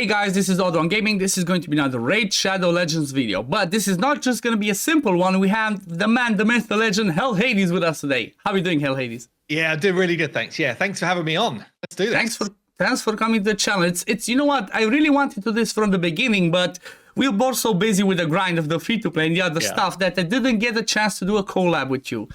guys, this is OddOneGaming. This is going to be another Raid Shadow Legends video. But this is not just going to be a simple one. We have the man, the myth, the legend, Hell Hades with us today. How are you doing, Hell Hades? Yeah, I'm doing really good, thanks. Yeah, thanks for having me on. Let's do this. Thanks for coming to the channel. It's you know what? I really wanted to do this from the beginning, but we were both so busy with the grind of the free-to-play and the other stuff that I didn't get a chance to do a collab with you.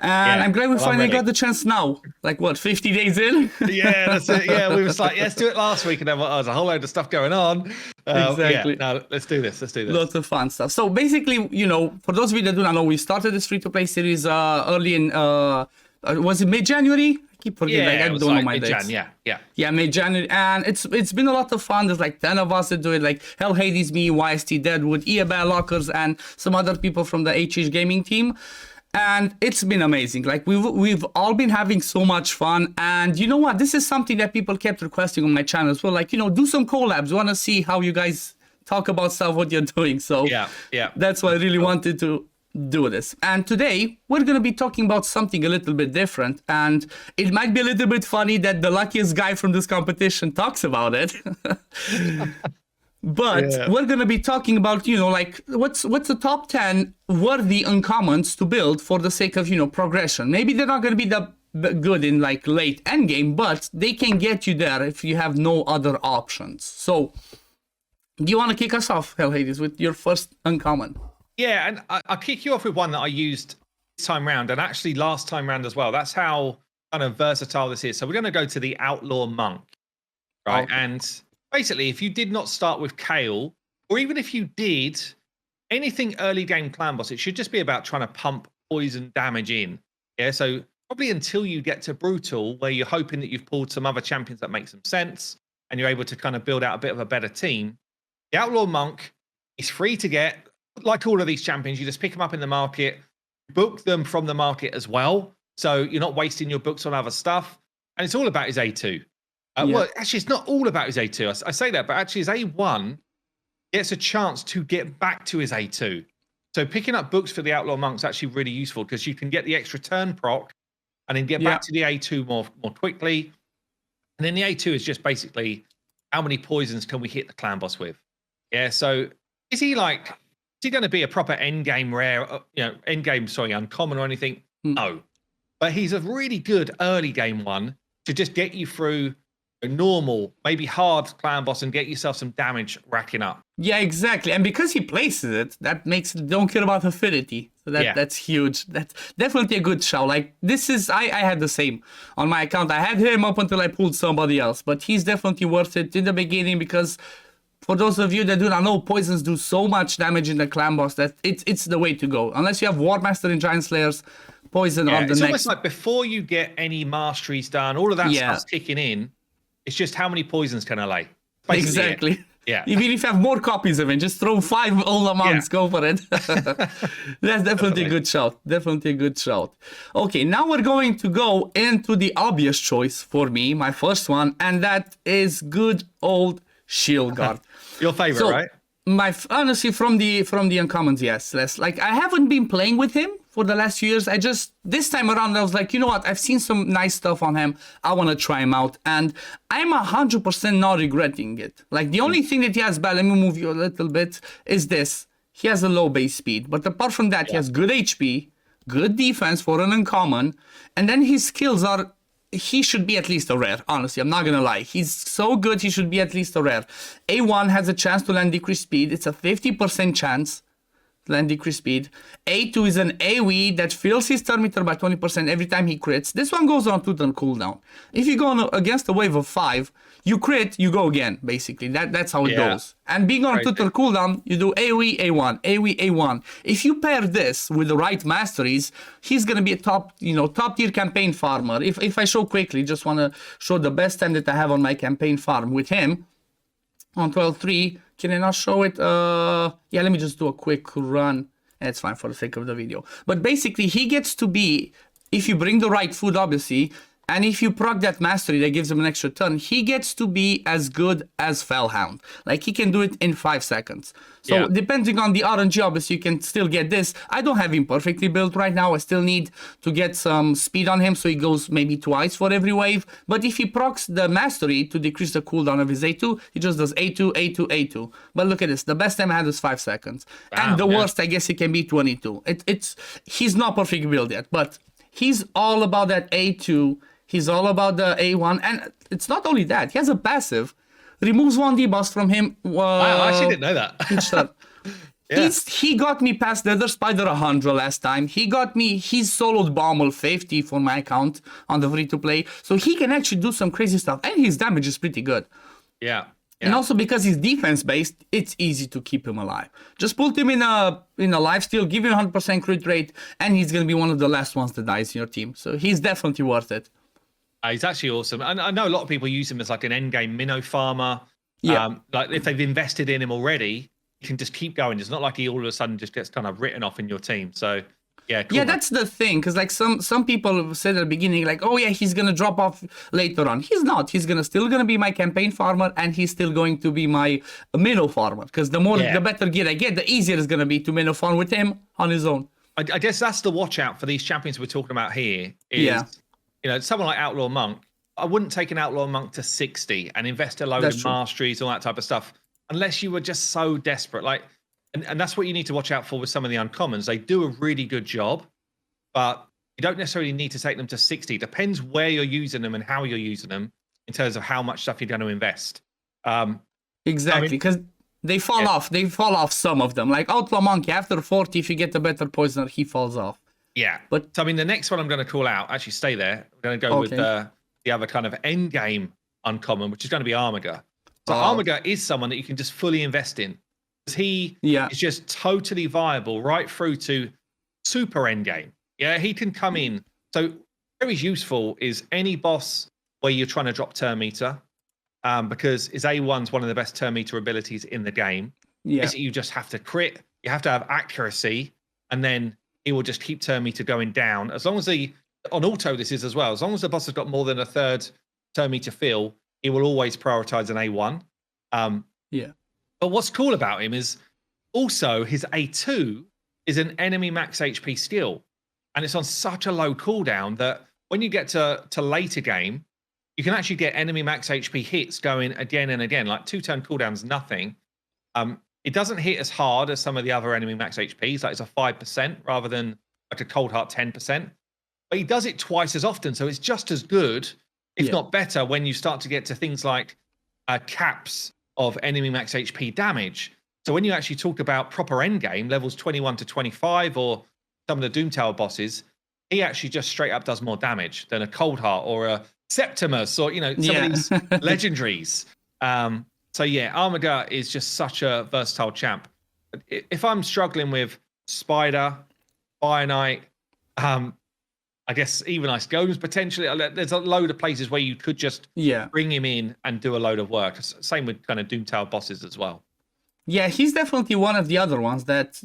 And I'm glad we finally got the chance now. Like, what, 50 days in? Yeah, that's it. Yeah, we was like, let's do it last week. And then there's a whole load of stuff going on. Exactly. Yeah, no, let's do this. Let's do this. Lots of fun stuff. So basically, you know, for those of you that do not know, we started this free-to-play series early in, was it mid-January? I keep forgetting. Yeah, I don't know my dates. Yeah, mid-January. And it's been a lot of fun. There's like 10 of us that do it, like Hell Hades, me, YST, Deadwood, Eharbad, Lockers, and some other people from the HH Gaming team. And it's been amazing. Like we've all been having so much fun. And you know what? This is something that people kept requesting on my channel as well. Like, you know, do some collabs. We want to see how you guys talk about stuff, what you're doing. So yeah, that's why I really wanted to do this. And today we're going to be talking about something a little bit different. And it might be a little bit funny that the luckiest guy from this competition talks about it. But we're going to be talking about, you know, like what's the top 10 worthy uncommons to build for the sake of, you know, progression. Maybe they're not going to be that good in like late end game, but they can get you there if you have no other options. So do you want to kick us off, Hell Hades, with your first uncommon? Yeah, and I'll kick you off with one that I used this time round and actually last time round as well. That's how kind of versatile this is. So we're going to go to the Outlaw Monk, right? Okay. And basically, if you did not start with Kale, or even if you did anything early game clan boss, it should just be about trying to pump poison damage in. Yeah, so probably until you get to Brutal, where you're hoping that you've pulled some other champions that make some sense, and you're able to kind of build out a bit of a better team. The Outlaw Monk is free to get. Like all of these champions, you just pick them up in the market, book them from the market as well. So you're not wasting your books on other stuff. And it's all about his A2. Well, actually, it's not all about his A2. I say that, but actually his A1 gets a chance to get back to his A2. So picking up books for the Outlaw Monk is actually really useful because you can get the extra turn proc and then get back to the A2 more quickly. And then the A2 is just basically how many poisons can we hit the clan boss with? Yeah, so is he going to be a proper end game rare, uncommon or anything? No. But he's a really good early game one to just get you through a normal, maybe hard clan boss and get yourself some damage racking up. Yeah, exactly. And because he places it, that makes it don't care about affinity. So that's huge. That's definitely a good shout. Like this is, I had the same on my account. I had him up until I pulled somebody else, but he's definitely worth it in the beginning because for those of you that do not know, poisons do so much damage in the clan boss that it's the way to go. Unless you have War Master and Giant Slayers, poison on the next. It's almost like before you get any masteries done, all of that stuff's kicking in. It's just how many poisons can I lay? Exactly. Yeah. Even if you have more copies of it, just throw 5 all amounts. Go for it. That's definitely a good shout. Definitely a good shout. Okay, now we're going to go into the obvious choice for me, my first one, and that is good old Shieldguard. Your favorite, right? Honestly, from the uncommons, yes. Like I haven't been playing with him for the last few years. This time around, I was like, you know what? I've seen some nice stuff on him. I want to try him out, and I'm 100% not regretting it. Like the only thing that he has bad, let me move you a little bit, is this. He has a low base speed, but apart from that, he has good HP, good defense for an uncommon, and then his skills are. He should be at least a rare, honestly. I'm not going to lie. He's so good, he should be at least a rare. A1 has a chance to land decreased speed. It's a 50% chance to land decreased speed. A2 is an AoE that fills his turn meter by 20% every time he crits. This one goes on 2-turn cooldown. If you go against a wave of 5, you crit, you go again, basically. That's how it goes. And being on 2-turn cooldown, you do AoE, A1, AoE, A1. If you pair this with the right masteries, he's going to be a top tier campaign farmer. If I show quickly, just want to show the best time that I have on my campaign farm with him on 12.3. Can I not show it? Yeah, let me just do a quick run. It's fine for the sake of the video. But basically, he gets to be, if you bring the right food, obviously, And if you proc that mastery that gives him an extra turn, he gets to be as good as Fellhound. Like, he can do it in 5 seconds. So depending on the RNG, obviously, you can still get this. I don't have him perfectly built right now. I still need to get some speed on him, so he goes maybe twice for every wave. But if he procs the mastery to decrease the cooldown of his A2, he just does A2, A2, A2. But look at this. The best time I had was 5 seconds. Wow, and the worst, I guess, he can be 22. He's not perfectly built yet, but he's all about that A2. He's all about the A1. And it's not only that. He has a passive. Removes 1 debuff from him. Wow, I actually didn't know that. He got me past the other Spider 100 last time. He soloed Bommel 50 for my account on the free-to-play. So he can actually do some crazy stuff. And his damage is pretty good. Yeah. And also because he's defense-based, it's easy to keep him alive. Just put him in a lifesteal, give him 100% crit rate, and he's going to be one of the last ones that dies in your team. So he's definitely worth it. He's actually awesome. And I know a lot of people use him as like an endgame minnow farmer. Yeah. Like if they've invested in him already, you can just keep going. It's not like he all of a sudden just gets kind of written off in your team. So yeah, cool, yeah, that's the thing. Because like some people said at the beginning, like, oh yeah, he's gonna drop off later on. He's not. He's still gonna be my campaign farmer, and he's still going to be my minnow farmer. Because the better gear I get, the easier it's gonna be to minnow farm with him on his own. I guess that's the watch out for these champions we're talking about here. Is, someone like Outlaw Monk. I wouldn't take an Outlaw Monk to 60 and invest a load in masteries, all that type of stuff, unless you were just so desperate. Like, and that's what you need to watch out for with some of the uncommons. They do a really good job, but you don't necessarily need to take them to 60. Depends where you're using them and how you're using them in terms of how much stuff you're going to invest. Exactly, because they fall off. They fall off, some of them. Like Outlaw Monk, after 40, if you get a better poisoner, he falls off. Yeah, but so, I mean, the next one I'm going to call out, actually stay there. We're going to go with the other kind of end game uncommon, which is going to be Armiger. So Armiger is someone that you can just fully invest in. He is just totally viable right through to super end game. Yeah, he can come in. So very useful is any boss where you're trying to drop turn meter, because his A1's one of the best turn meter abilities in the game. Yeah, basically you just have to crit, you have to have accuracy, and then he will just keep turn meter going down. As long as on auto this is as well, as long as the boss has got more than a third turn meter fill, he will always prioritize an A1. But what's cool about him is also his A2 is an enemy max HP skill. And it's on such a low cooldown that when you get to later game, you can actually get enemy max HP hits going again and again. Like 2 turn cooldowns, nothing. It doesn't hit as hard as some of the other enemy max HPs. Like it's a 5% rather than like a cold heart 10%. But he does it twice as often. So it's just as good, if not better, when you start to get to things like caps of enemy max HP damage. So when you actually talk about proper endgame, levels 21 to 25, or some of the Doom Tower bosses, he actually just straight up does more damage than a Cold Heart or a Septimus or, some of these legendaries. So yeah, Armiger is just such a versatile champ. If I'm struggling with Spider, Fire Knight, I guess even Ice Golems potentially, there's a load of places where you could just bring him in and do a load of work. Same with kind of Doom Tower bosses as well. Yeah, he's definitely one of the other ones that,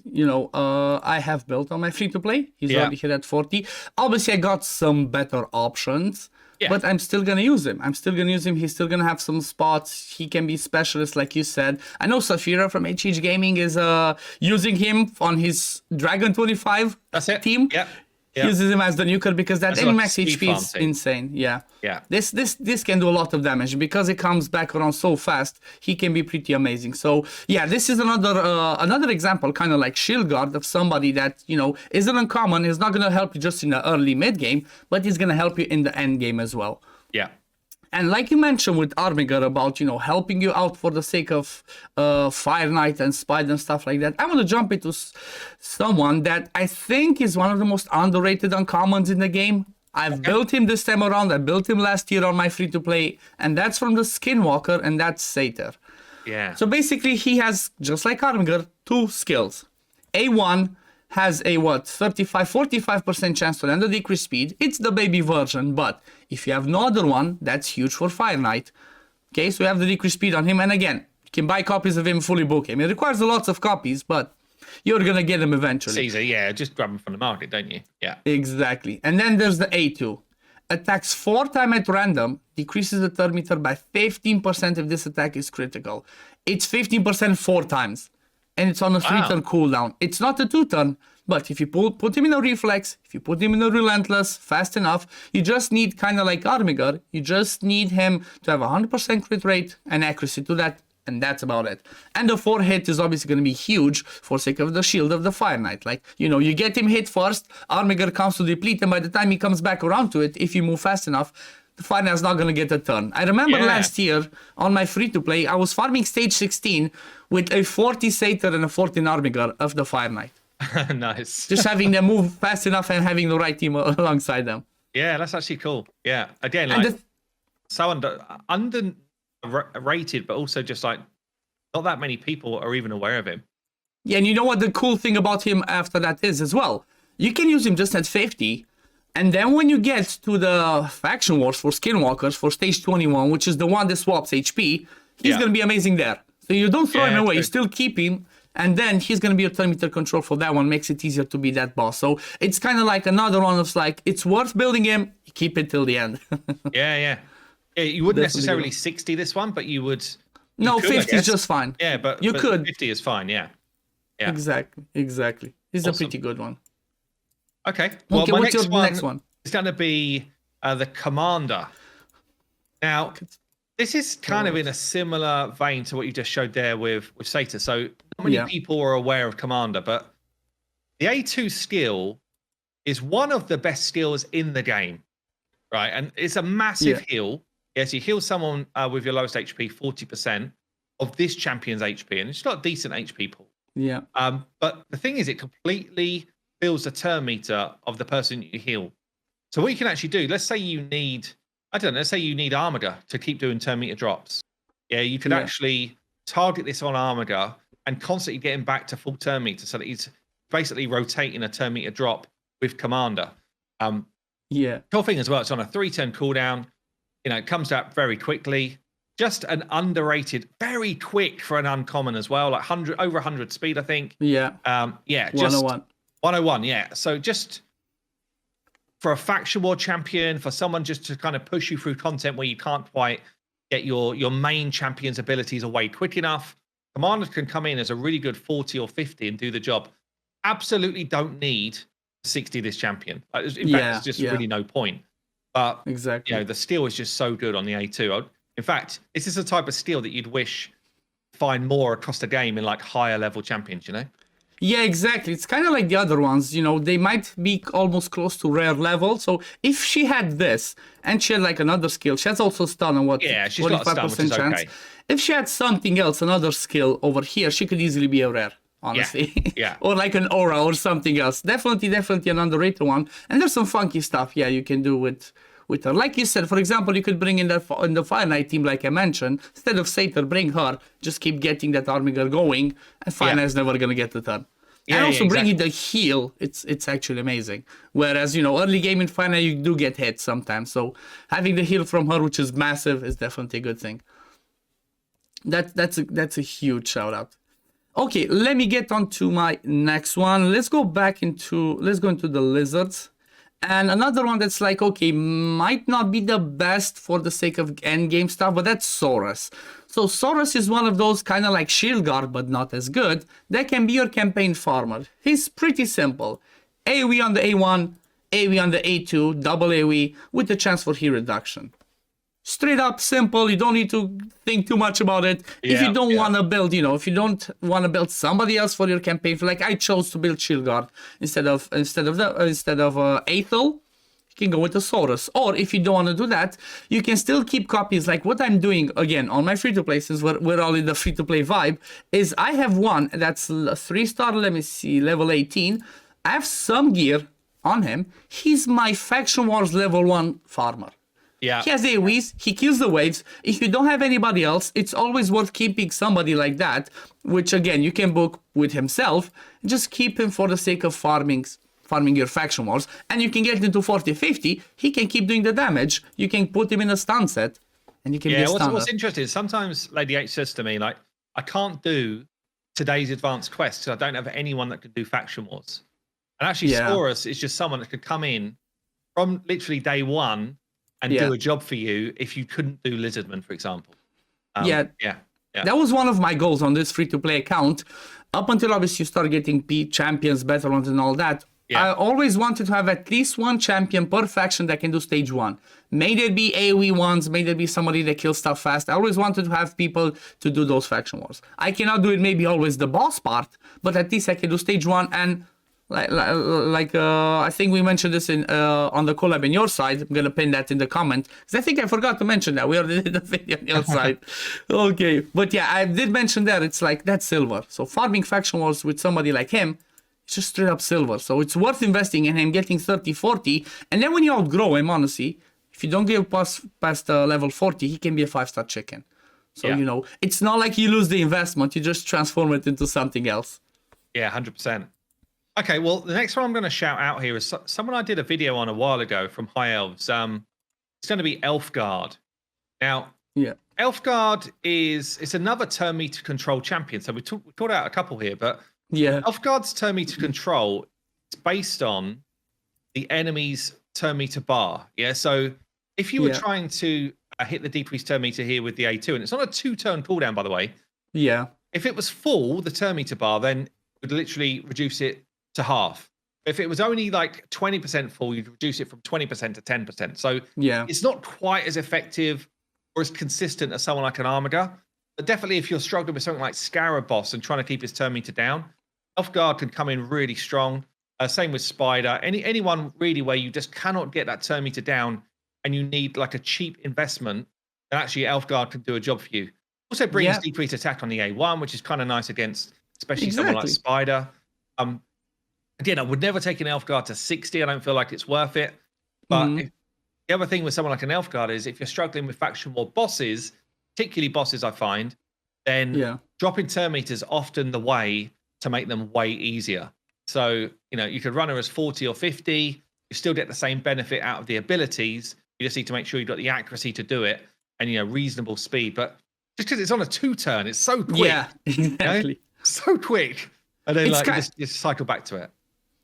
I have built on my free-to-play. He's already hit at 40. Obviously, I got some better options, but I'm still going to use him. He's still going to have some spots. He can be specialist, like you said. I know Zephyr from OddOneGaming is using him on his Dragon 25 team. Yeah. He uses him as the nuker because that enemy max HP is insane. Yeah. This can do a lot of damage because it comes back around so fast. He can be pretty amazing. So yeah, this is another example, kind of like Shieldguard, of somebody that isn't uncommon. Is not going to help you just in the early mid game, but he's going to help you in the end game as well. Yeah. And like you mentioned with Armiger about, helping you out for the sake of Fire Knight and Spider and stuff like that, I want to jump into someone that I think is one of the most underrated uncommons in the game. I've built him this time around. I built him last year on my free-to-play, and that's from the Skinwalker, and that's Satyr. Yeah. So basically, he has, just like Armiger, 2 skills. A1 has a 45% chance to land a decreased speed. It's the baby version, but if you have no other one, that's huge for Fire Knight. Okay, so you have the decreased speed on him, and again, you can buy copies of him, fully book him. It requires lots of copies, but you're gonna get him eventually. It's easy, just grab him from the market, don't you? Yeah. Exactly. And then there's the A2. attacks 4 times at random, decreases the turn meter by 15% if this attack is critical. It's 15% 4 times, and it's on a 3-turn cooldown. It's not a 2-turn, but if you put him in a reflex, if you put him in a relentless, fast enough, you just need, kind of like Armiger, you just need him to have 100% crit rate and accuracy to that, and that's about it. And the 4 hit is obviously going to be huge for sake of the shield of the Fire Knight. Like, you know, you get him hit first, Armiger comes to deplete, and by the time he comes back around to it, if you move fast enough, the Fire Knight's not going to get a turn. I remember last year on my free-to-play, I was farming stage 16 with a 40 Satyr and a 14 Armiger of the Fire Knight. Nice. Just having them move fast enough and having the right team alongside them. Yeah, that's actually cool. Yeah, again, like so underrated, but also just like not that many people are even aware of him. Yeah, and you know what the cool thing about him after that is as well? You can use him just at 50, and then when you get to the faction wars for Skinwalkers for stage 21, which is the one that swaps HP, he's going to be amazing there. So you don't throw him away, you still keep him. And then he's going to be a turn meter control for that one, makes it easier to be that boss. So it's kind of like another one of like, it's worth building him, keep it till the end. Yeah, you wouldn't necessarily 60 this one, but you would. No, 50 is just fine. Yeah, but you could. 50 is fine, yeah. Exactly. It's a pretty good one. Okay, well, okay, my what's your next one? Is going to be the Commander. Now, this is kind of in a similar vein to what you just showed there with Satyr. So not many people are aware of Commander, but the A2 skill is one of the best skills in the game, right? And it's a massive heal. Yes, you heal someone with your lowest HP 40% of this champion's HP, and it's not decent HP pool. Yeah. But the thing is, it completely fills the turn meter of the person you heal. So what you can actually do, let's say you need, let's say you need Armiger to keep doing turn meter drops. Yeah, you could actually target this on Armiger and constantly get him back to full turn meter so that he's basically rotating a turn meter drop with Commander. Cool thing as well, it's on a 3-turn cooldown. You know, it comes out very quickly. Just an underrated, very quick for an uncommon as well, like over 100 speed, I think. Yeah. Just 101, yeah. So just for a faction war champion, for someone just to kind of push you through content where you can't quite get your main champion's abilities away quick enough, Commander can come in as a really good 40 or 50 and do the job. Absolutely don't need 60 this champion. In fact, there's just really no point. But you know, the steel is just so good on the A2. In fact, this is the type of steel that you'd wish find more across the game in like higher level champions, you know? Yeah, exactly. It's kind of like the other ones, you know, they might be almost close to rare level. So if she had this and she had like another skill, she has also stun and she's got a stun, which is chance. Okay. If she had something else, another skill over here, she could easily be a rare, honestly. Yeah. Or like an aura or something else. Definitely an underrated one. And there's some funky stuff, you can do with her. Like you said, for example, you could bring in the Fire Knight team, like I mentioned. Instead of Satyr, bring her. Just keep getting that Armiger going, and Fire Knight's never going to get the turn. And also bringing the heal, it's actually amazing. Whereas, you know, early game in Fire Knight, you do get hit sometimes. So having the heal from her, which is massive, is definitely a good thing. That's a huge shout out. Okay, let me get on to my next one. Let's go into the lizards. And another one that's like, okay, might not be the best for the sake of endgame stuff, but that's Saurus. So Saurus is one of those kind of like Shieldguard, but not as good. That can be your campaign farmer. He's pretty simple. AoE on the A1, AoE on the A2, double AoE with the chance for heal reduction. Straight up simple. You don't need to think too much about it. If you don't want to build, if you don't want to build somebody else for your campaign, like I chose to build Shieldguard instead of Aethel, you can go with the Saurus. Or if you don't want to do that, you can still keep copies. Like what I'm doing again on my free-to-play, since we're all in the free-to-play vibe, is I have one that's a 3-star. Let me see, level 18. I have some gear on him. He's my Faction Wars level 1 farmer. Yeah. He has AoEs, he kills the waves. If you don't have anybody else, it's always worth keeping somebody like that, which again, you can book with himself. Just keep him for the sake of farming your faction wars. And you can get into 40-50, he can keep doing the damage. You can put him in a stun set, and you can be a stunner. What's interesting is sometimes Lady H says to me, like, I can't do today's advanced quest because I don't have anyone that could do faction wars. And actually, Saurus is just someone that could come in from literally day one and Yeah. do a job for you if you couldn't do Lizardman, for example. Yeah. That was one of my goals on this free-to-play account. Up until obviously you start getting champions, better ones, and all that. I always wanted to have at least one champion per faction that can do stage 1. May there be AoE ones, may there be somebody that kills stuff fast. I always wanted to have people to do those faction wars. I cannot do it maybe always the boss part, but at least I can do stage 1 and I think we mentioned this in on the collab in your side. I'm gonna pin that in the comment because I think I forgot to mention that we already did a video on your side. Okay, but yeah, I did mention that it's like that's silver. So farming faction wars with somebody like him, it's just straight up silver. So it's worth investing in him, getting 30, 40, and then when you outgrow him, honestly, if you don't get past level 40, he can be a 5-star chicken. So you know, it's not like you lose the investment; you just transform it into something else. Yeah, 100%. Okay, well, the next one I'm going to shout out here is someone I did a video on a while ago from High Elves. It's going to be Elfguard. Now, Elfguard it's another turn meter control champion. So we called out a couple here, but Elfguard's turn meter control is based on the enemy's turn meter bar. Yeah, so if you were trying to hit the decreased turn meter here with the A2, and it's not a 2-turn cooldown, by the way. Yeah. If it was full, the turn meter bar, then it would literally reduce it to half. If it was only like 20% full, you'd reduce it from 20% to 10%. So it's not quite as effective or as consistent as someone like an Armiger. But definitely if you're struggling with something like Scarab boss and trying to keep his turn meter down, Elfguard can come in really strong. Same with Spider. Anyone really where you just cannot get that turn meter down and you need like a cheap investment, then actually Elfguard can do a job for you. Also brings decreased attack on the A1, which is kind of nice against especially someone like Spider. Again, I would never take an Elfguard to 60. I don't feel like it's worth it. But the other thing with someone like an Elfguard is if you're struggling with faction war bosses, particularly bosses I find, then dropping turn meter is often the way to make them way easier. So, you know, you could run her as 40 or 50. You still get the same benefit out of the abilities. You just need to make sure you've got the accuracy to do it and, you know, reasonable speed. But just because it's on a 2-turn, it's so quick. Yeah, exactly. You know? So quick. And then like, just cycle back to it.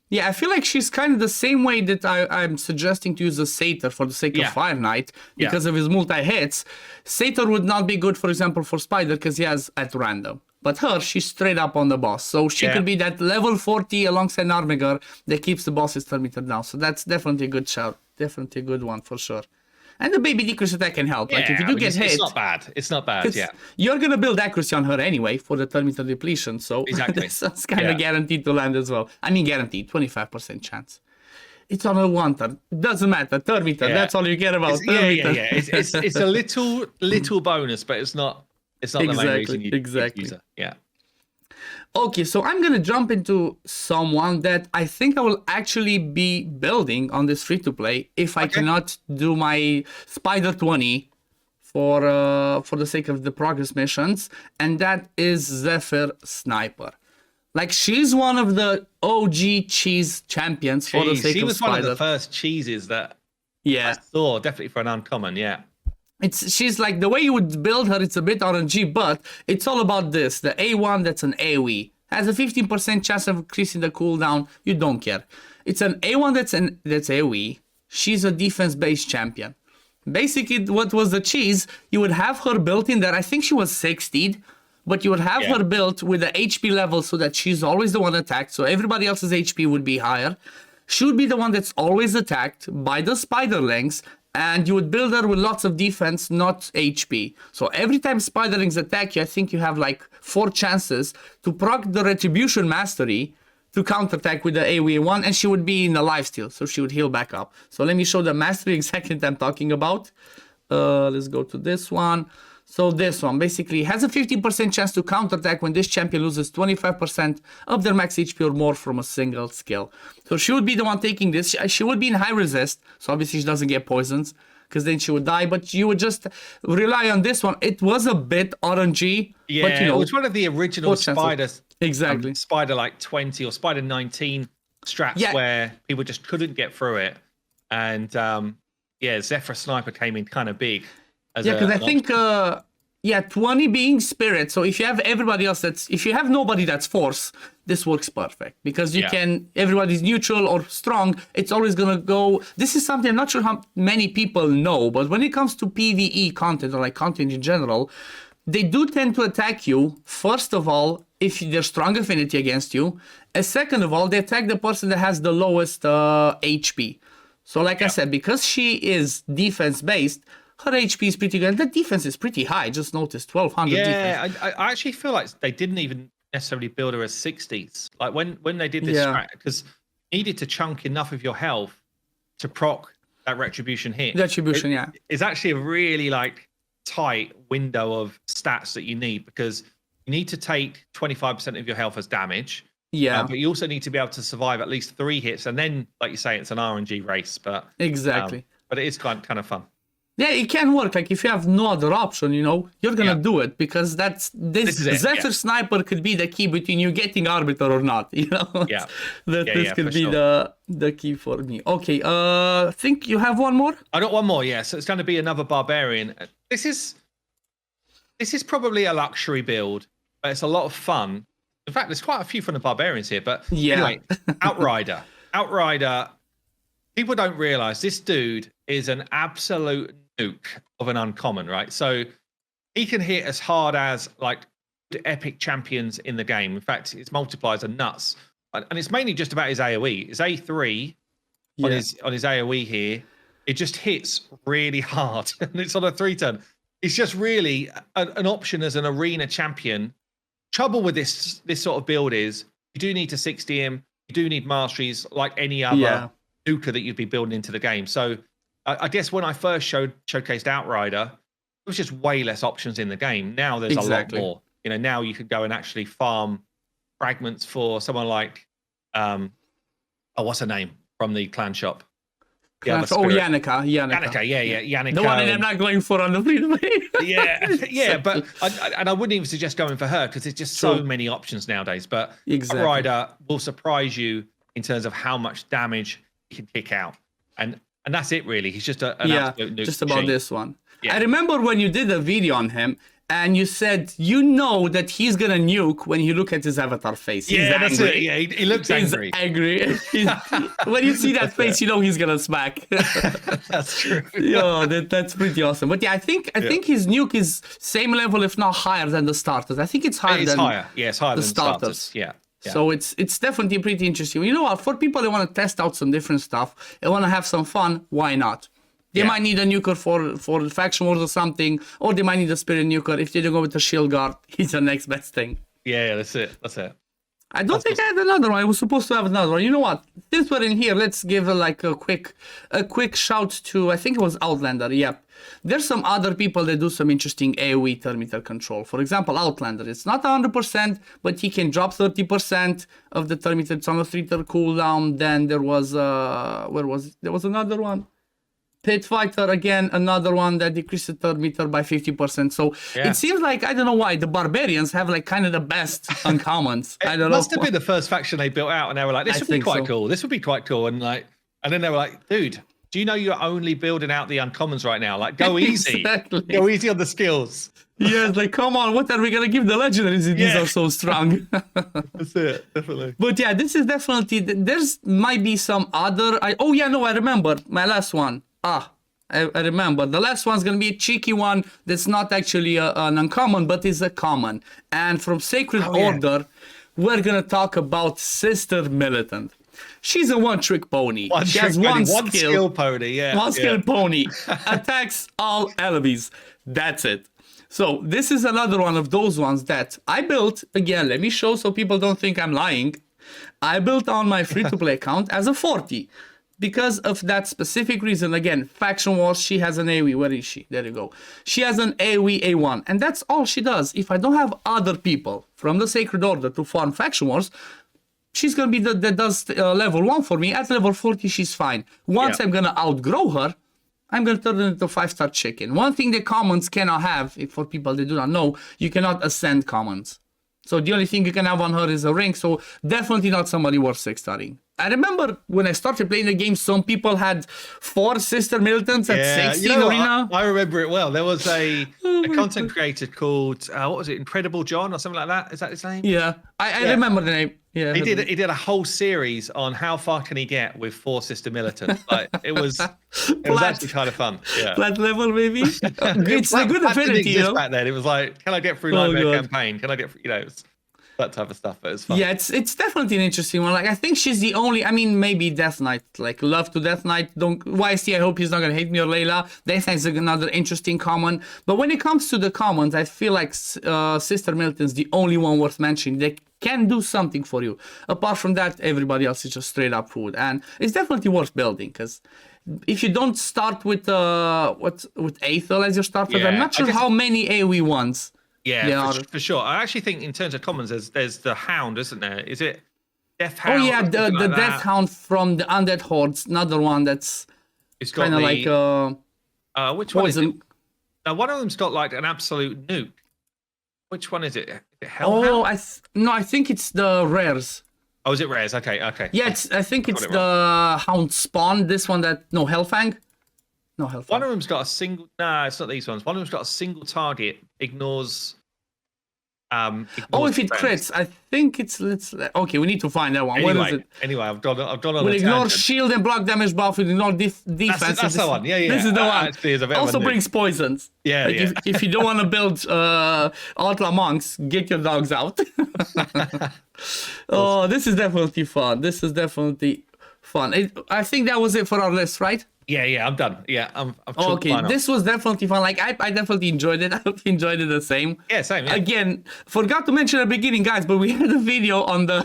Yeah, I feel like she's kind of the same way that I'm suggesting to use a Satyr for the sake of Fire Knight because of his multi-hits. Satyr would not be good, for example, for Spider because he has at random. But her, she's straight up on the boss. So she could be that level 40 alongside Armiger that keeps the boss's turn meter down. So that's definitely a good shout. Definitely a good one for sure. And the baby decrease attack can help. Like if you do get hit, it's not bad. It's not bad. Yeah, you're gonna build accuracy on her anyway for the turn meter depletion. So that's kind of guaranteed to land as well. I mean, guaranteed, 25% chance. It's on a 1-turn. Doesn't matter. Turn meter. That's all you care about. It's a little bonus, but it's not the main reason you use it. Yeah. Okay, so I'm gonna jump into someone that I think I will actually be building on this free-to-play if I cannot do my Spider 20 for the sake of the progress missions, and that is Zephyr Sniper. Like she's one of the OG cheese champions for the sake of Spider. She was one of the first cheeses that I saw, definitely for an uncommon, She's like, the way you would build her, it's a bit RNG, but it's all about this. The A1, that's an AoE. Has a 15% chance of increasing the cooldown. You don't care. It's an A1 that's AoE. She's a defense-based champion. Basically, what was the cheese, you would have her built in there. I think she was 60'd, but you would have her built with the HP level so that she's always the one attacked. So everybody else's HP would be higher. She would be the one that's always attacked by the spiderlings. And you would build her with lots of defense, not HP. So every time spiderlings attack you, I think you have like 4 chances to proc the Retribution Mastery to counterattack with the AoE 1, and she would be in a lifesteal, so she would heal back up. So let me show the Mastery exactly that I'm talking about. Let's go to this one. So this one basically has a 50% chance to counterattack when this champion loses 25% of their max HP or more from a single skill. So she would be the one taking this. She would be in high resist, so obviously she doesn't get poisons, because then she would die, but you would just rely on this one. It was a bit RNG, but you know, it was one of the original Spiders. Exactly. Spider like 20 or Spider 19 strats where people just couldn't get through it. And Zephyr Sniper came in kind of big. Because I think Yeah, 20 being spirit. So if you have everybody else if you have nobody that's force, this works perfect because you can, everybody's neutral or strong. It's always going to go. This is something I'm not sure how many people know, but when it comes to PvE content or like content in general, they do tend to attack you, first of all, if there's strong affinity against you. And second of all, they attack the person that has the lowest HP. So like I said, because she is defense-based, her HP is pretty good. And the defense is pretty high. Just noticed 1200 defense. Yeah, I actually feel like they didn't even necessarily build her as 60s. Like when they did this strat, because you needed to chunk enough of your health to proc that retribution hit. Retribution, it's actually a really like tight window of stats that you need, because you need to take 25% of your health as damage. Yeah. But you also need to be able to survive at least 3 hits, and then, like you say, it's an RNG race. But exactly. But it is kind of fun. Yeah, it can work. Like if you have no other option, you know, you're gonna do it, because this Zephyr sniper could be the key between you getting Arbiter or not. You know, this could be the key for me. Okay, think you have one more. I got one more. Yeah, so it's going to be another barbarian. This is probably a luxury build, but it's a lot of fun. In fact, there's quite a few from the barbarians here. But anyway, Outrider. People don't realize this dude is an absolute nuke of an uncommon, right? So he can hit as hard as like epic champions in the game. In fact, his multipliers are nuts, and it's mainly just about his AoE. His A3 on his AoE here, it just hits really hard, and it's on a 3-turn. It's just really an option as an arena champion. Trouble with this sort of build is you do need to 60 him. You do need masteries like any other nuker that you'd be building into the game. So I guess when I first showcased Outrider, there was just way less options in the game. Now there's a lot more. You know, now you could go and actually farm fragments for someone like what's her name from the clan shop? Yannicka. Yannicka. The one that I'm not going for on the free-to-play. But I wouldn't even suggest going for her, because there's just so many options nowadays. But Outrider will surprise you in terms of how much damage he can kick out, and that's it really. He's just an absolute nuke just about machine. this one. I remember when you did a video on him, and you said you know that he's gonna nuke when you look at his avatar face. He's angry. That's it. Yeah, he looks angry. He's angry. When you see that face, you know he's gonna smack. That's true. That's pretty awesome. But I think his nuke is same level, if not higher than the starters. I think it's higher it's than higher. Yeah, it's higher the than starters. Yeah. So it's definitely pretty interesting. You know what? For people that want to test out some different stuff, they want to have some fun, why not? They might need a nuker for faction wars or something, or they might need a spirit nuker. If they don't go with the Shieldguard, he's the next best thing. Yeah, that's it. I don't think I had another one. I was supposed to have another one. You know what? Since we're in here, let's give a quick shout to, I think it was Outlander. Yep. There's some other people that do some interesting AoE thermimeter control. For example, Outlander. It's not 100%, but he can drop 30% of the thermimeter. It's on a 3-turn cooldown. Then there was there was another one. Pit Fighter, again, another one that decreased the thermimeter by 50%. So it seems like, I don't know why, the Barbarians have like kind of the best uncommons. I don't know. It must have been the first faction they built out, and they were like, this would be quite cool. This would be quite cool. And then they were like, dude, do you know you're only building out the uncommons right now? Like, go easy. Go easy on the skills. Yes, like, come on, what are we going to give the legendaries? These are so strong. That's it, definitely. But this is definitely, there's might be some other, I remember my last one. I remember. The last one's going to be a cheeky one that's not actually an uncommon, but is a common. And from Sacred Order, we're going to talk about Sister Militant. She's a one-trick pony. She has one skill pony, One skill pony. Attacks all enemies. That's it. So this is another one of those ones that I built. Again, let me show so people don't think I'm lying. I built on my free-to-play account as a 40. Because of that specific reason. Again, Faction Wars, she has an AoE. Where is she? There you go. She has an AoE A1. And that's all she does. If I don't have other people from the Sacred Order to farm Faction Wars, she's going to be that does level 1 for me. At level 40, she's fine. Once I'm going to outgrow her, I'm going to turn her into 5-star chicken. One thing that commons cannot have, for people that do not know, you cannot ascend commons. So the only thing you can have on her is a rank. So definitely not somebody worth 6-starring. I remember when I started playing the game, some people had 4 sister militants at 16 you know arena. I remember it well. There was a content creator called what was it, Incredible John or something like that? Is that his name? Yeah, I remember the name. Yeah, he did a whole series on how far can he get with 4 sister militants. Like it was actually kind of fun. Yeah, plat level maybe. It's a good affinity, you know. Back then, it was like, can I get through Nightmare Campaign? Can I get, it's that type of stuff. But it's fun. Yeah, it's definitely an interesting one. Like I think she's the only. I mean, maybe Death Knight. Like love to Death Knight. Don't YC. I hope he's not gonna hate me, or Layla. Death Knight's another interesting common. But when it comes to the commons, I feel like Sister Milton's the only one worth mentioning. They can do something for you. Apart from that, everybody else is just straight up food, and it's definitely worth building because if you don't start with with Aethel as your starter, I'm not sure how many AoE ones. Yeah, for sure. I actually think in terms of commons, there's the Hound, isn't there? Is it Death Hound? Oh yeah, the Death Hound from the Undead Hordes. Another one that's kind of like which one is it? One of them's got like an absolute nuke. Which one is it? Is it Hellhound? I think it's the rares. Oh, is it rares? Okay. Yeah, I think it's the Hound spawn. This one Hellfang. No, Hellfang. One of them's got a single. Nah, it's not these ones. One of them's got a single target. Ignores. If it crits, I think it's. Okay, we need to find that one. Anyway, Where is it? Anyway, I've gone on. We'll ignore shield and block damage buff. We ignore defense. That's the one. Yeah. This is the one. Actually, is a also brings poisons. Yeah, If you don't want to build Outlaw Monks, get your dogs out. Oh, this is definitely fun. I think that was it for our list, right? Yeah, I'm done. Yeah, I'm okay, this was definitely fun. Like, I definitely enjoyed it. I hope you enjoyed it the same. Yeah, same. Yeah. Again, forgot to mention at the beginning, guys, but we had a video on the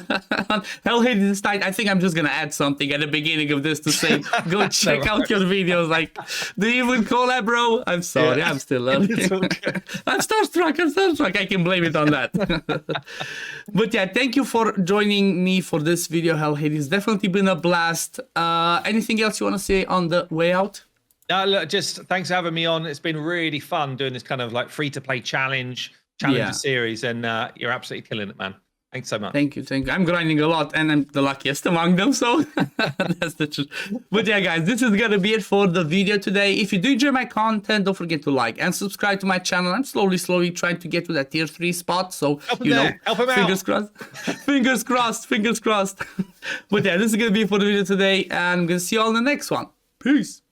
on Hell Hades Night. I think I'm just going to add something at the beginning of this to say, go check out your videos. Like, do you even collab, bro? I'm sorry, I'm still learning. I'm starstruck. I can blame it on that. But yeah, thank you for joining me for this video, Hell Hades. Definitely been a blast. Anything else you want to say on the way out? Look, just thanks for having me on. It's been really fun doing this kind of like free-to-play challenge series, and you're absolutely killing it, man. Thanks so much. Thank you. I'm grinding a lot, and I'm the luckiest among them, so that's the truth. But yeah, guys, this is gonna be it for the video today. If you do enjoy my content, don't forget to like and subscribe to my channel. I'm slowly trying to get to that tier 3 spot, so help him fingers crossed. Fingers crossed. But yeah, this is gonna be it for the video today, and I'm gonna see you all in the next one. Peace.